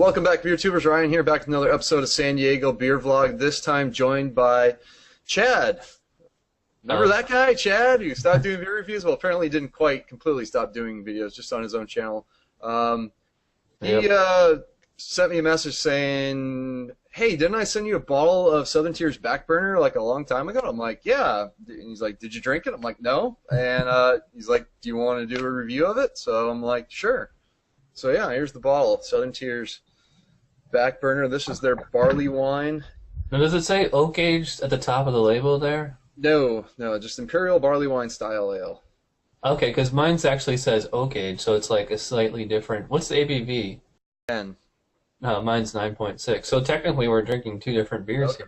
Welcome back, beer tubers. Ryan here, back with another episode of San Diego Beer Vlog. This time joined by Chad. Remember that guy, Chad, who stopped doing beer reviews? Well, apparently he didn't quite completely stop doing videos, just on his own channel. He sent me a message saying, "Hey, didn't I send you a bottle of Southern Tier's Back Burner like a long time ago?" I'm like, "Yeah." And he's like, "Did you drink it?" I'm like, "No." And he's like, "Do you want to do a review of it?" So I'm like, "Sure." So yeah, here's the bottle, Southern Tier's Back Burner. This is their barley wine. Now, does it say oak aged at the top of the label there? No, just Imperial Barley Wine Style Ale. Okay, because mine's actually says oak aged, so it's like a slightly different. What's the ABV? 10. No, mine's 9.6. So technically, we're drinking two different beers here.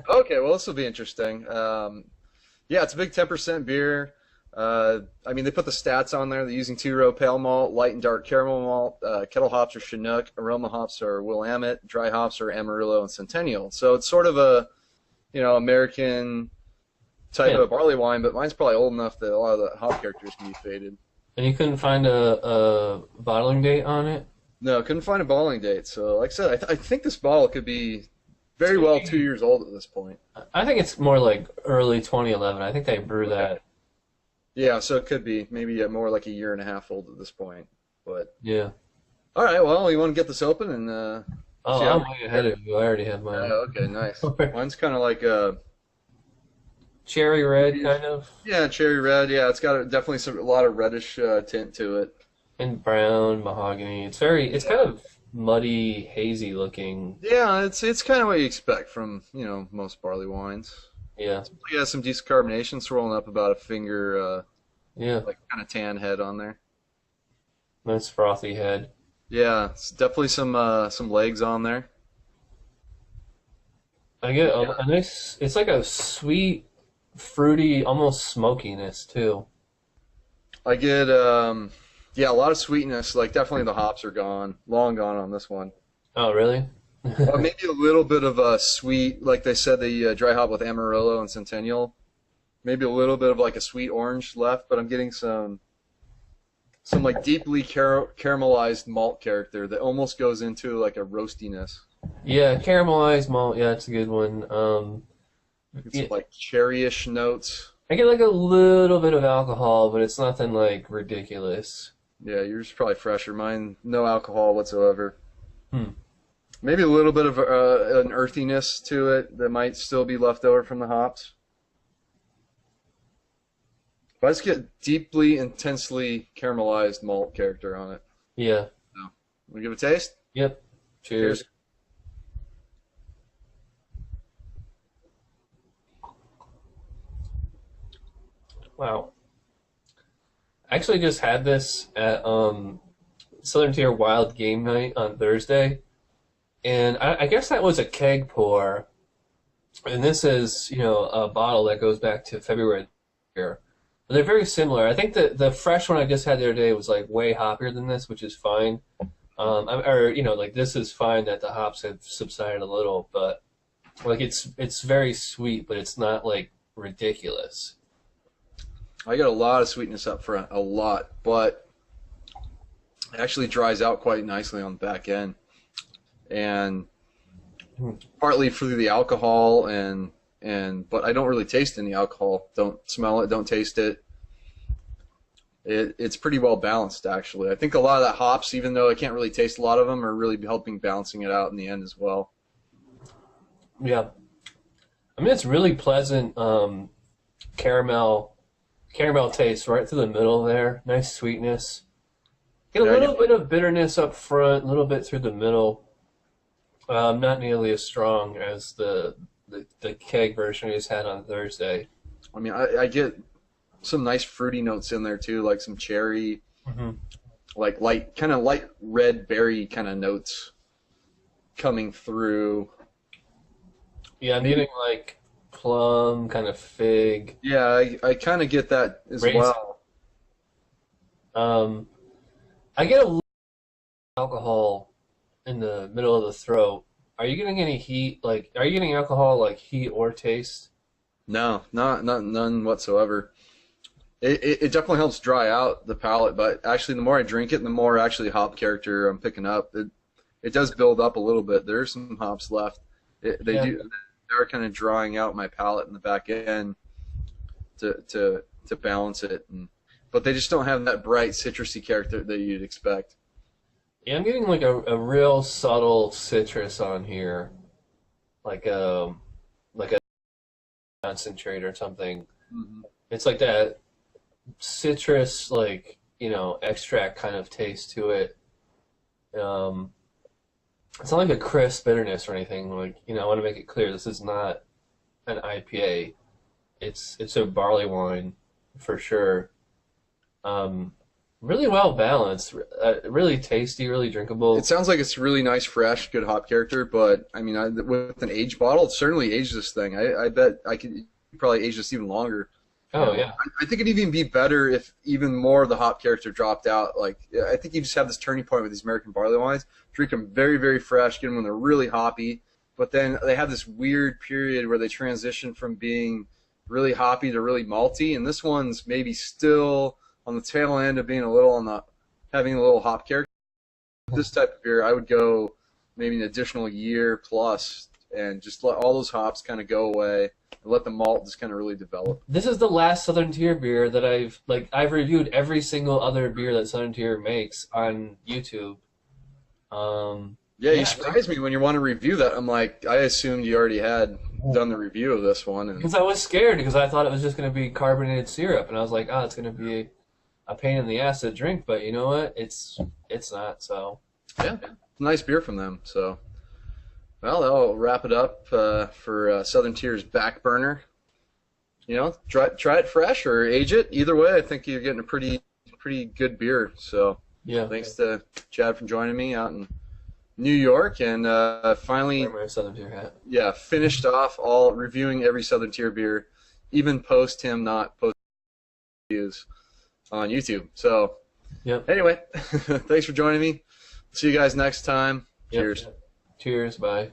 Okay, well, this will be interesting. Yeah, it's a big 10% beer. I mean, they put the stats on there. They're using 2-row pale malt, light and dark caramel malt, kettle hops are Chinook, aroma hops are Willamette, dry hops are Amarillo and Centennial. So it's sort of a, American type of barley wine, but mine's probably old enough that a lot of the hop characters can be faded. And you couldn't find a bottling date on it? No, couldn't find a bottling date. So, like I said, I think this bottle could be very well 2 years old at this point. I think it's more like early 2011. I think they brew that. Yeah, so it could be maybe more like a year and a half old at this point. But yeah. All right, well, you want to get this open and oh, I'm way ahead of you. I already have mine. Yeah, okay, nice. Mine's kind of like a cherry red, kind of. Yeah, cherry red. Yeah, it's got definitely a lot of reddish tint to it. And brown, mahogany. It's kind of muddy, hazy looking. Yeah, it's kind of what you expect from most barley wines. Yeah. It has some decent carbonation, swirling up about a finger. Yeah. Like kind of tan head on there. Nice frothy head. Yeah, it's definitely some legs on there. I get a nice. It's like a sweet, fruity, almost smokiness too. I get a lot of sweetness. Like definitely the hops are gone, long gone on this one. Oh, really? Maybe a little bit of a sweet, like they said, the dry hop with Amarillo and Centennial. Maybe a little bit of like a sweet orange left, but I'm getting some like deeply caramelized malt character that almost goes into like a roastiness. Yeah, caramelized malt. Yeah, it's a good one. It's like cherryish notes. I get like a little bit of alcohol, but it's nothing like ridiculous. Yeah, yours is probably fresher. Mine, no alcohol whatsoever. Hmm. Maybe a little bit of an earthiness to it that might still be left over from the hops. But I just get deeply, intensely caramelized malt character on it. Yeah. So, want to give it a taste? Yep. Cheers. Wow. I actually just had this at Southern Tier Wild Game Night on Thursday. And I guess that was a keg pour, and this is, a bottle that goes back to February here. But they're very similar. I think the fresh one I just had the other day was like way hoppier than this, which is fine. Like this is fine that the hops have subsided a little, but like it's very sweet, but it's not like ridiculous. I got a lot of sweetness up front, a lot, but it actually dries out quite nicely on the back end. And partly through the alcohol but I don't really taste any alcohol. Don't smell it, don't taste it. It's pretty well balanced, actually. I think a lot of that hops, even though I can't really taste a lot of them, are really helping balancing it out in the end as well. Yeah. I mean, it's really pleasant caramel taste right through the middle there. Nice sweetness. Get a little bit of bitterness up front, a little bit through the middle. Not nearly as strong as the keg version we just had on Thursday. I mean, I get some nice fruity notes in there too, like some cherry, like light red berry kind of notes coming through. Yeah, I'm getting like plum, kind of fig. Yeah, I kind of get that as well. I get a little alcohol in the middle of the throat. Are you getting any heat? Like, are you getting alcohol, like heat or taste? No, none whatsoever. It definitely helps dry out the palate, but actually the more I drink it, the more actually hop character I'm picking up. it does build up a little bit. There's some hops left. They are kind of drawing out my palate in the back end to balance it, but they just don't have that bright citrusy character that you'd expect. Yeah, I'm getting like a real subtle citrus on here, like a concentrate or something. Mm-hmm. It's like that citrus, like, extract kind of taste to it. It's not like a crisp bitterness or anything. Like, I want to make it clear, this is not an IPA. It's a barley wine for sure. Really well balanced, really tasty, really drinkable. It sounds like it's really nice, fresh, good hop character. But I mean, with an aged bottle, it certainly aged this thing. I bet I could probably age this even longer. Oh yeah. I think it'd even be better if even more of the hop character dropped out. Like, I think you just have this turning point with these American barley wines. Drink them very, very fresh, get them when they're really hoppy, but then they have this weird period where they transition from being really hoppy to really malty, and this one's maybe still on the tail end of being having a little hop character. This type of beer, I would go maybe an additional year plus and just let all those hops kind of go away and let the malt just kind of really develop. This is the last Southern Tier beer that I've reviewed every single other beer that Southern Tier makes on YouTube. You surprised me when you want to review that. I'm like, I assumed you already had done the review of this one. Because I was scared, because I thought it was just going to be carbonated syrup, and I was like, it's going to be a pain in the ass to drink, but you know what? It's not, so. Yeah, it's a nice beer from them, so. Well, that'll wrap it up for Southern Tier's Back Burner. Try it fresh or age it. Either way, I think you're getting a pretty good beer. So yeah, thanks to Chad for joining me out in New York, and finally, wear my Southern Tier hat. Yeah, finished off reviewing every Southern Tier beer, even post him not posting reviews on YouTube. So anyway, thanks for joining me. See you guys next time. Cheers. Cheers. Bye.